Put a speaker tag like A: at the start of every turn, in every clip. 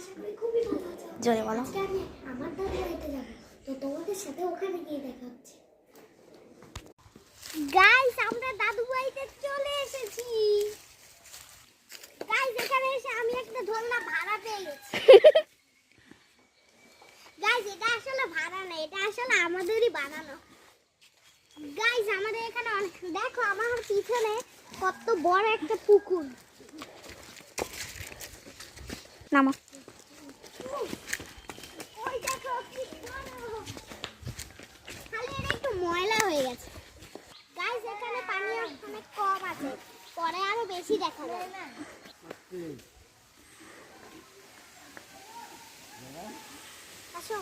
A: আশা করি খুবই ভালো আছো।
B: জোরে বলো।
A: আজকে আমি আমার দাদু বাড়িতে যাব, তো তোমাদের সাথে ওখানে গিয়ে দেখা হচ্ছে। গাইস, আমরা দাদু বাড়িতে চলে এসেছি। গাইস, এখানে এসে আমি একটা দোলনা ভাড়া পেয়ে গেছি। গাইস, এটা আসলে ভাড়া না, এটা আসলে আমাদেরই বানানো। গাইস, আমাদের এখানে অনেক, দেখো আমার পিছনে কত বড় একটা পুকুর।
B: নামো।
A: ওই দেখো কি বড়। খালি এটা একটু ময়লা হয়ে গেছে। গাইস, এখানে পানি অনেক কম আছে, পরে আরো বেশি দেখা যাবে। আসো।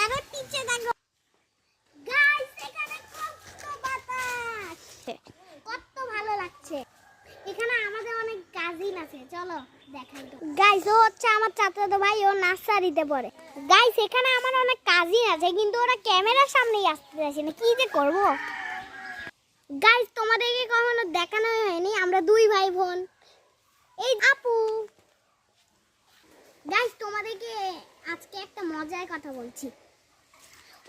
A: এর নিচে দেখো। গাইস, এখানে কত বাতাস, কত ভালো লাগছে। এখানে আমাদের অনেক কাজিন আছে, চলো দেখাই তো। গাইস, ও হচ্ছে আমার চাচাতো ভাই, ও নার্সারিতে পড়ে। গাইস, এখানে আমার অনেক কাজিন আছে, কিন্তু ওরা ক্যামেরার সামনেই আসতে চাইছে না, কি যে করব। গাইস, তোমাদেরকে কখনো দেখানো হয়নি, আমরা দুই ভাই বোন। এই আপু। গাইস, তোমাদেরকে আজকে একটা মজার কথা বলছি।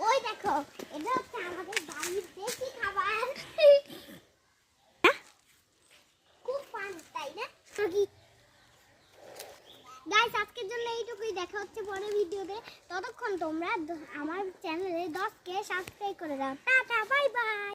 A: ওই দেখো, এটা হচ্ছে আমাদের বাড়ির দেশি খাবার। খুব ফান, তাই না? গাইস, আজকের জন্য এইটুকুই, দেখা হচ্ছে পরের ভিডিওতে। ততক্ষণ তোমরা আমার চ্যানেলে 10K সাবস্ক্রাইব করে দাও। Tata, bye bye.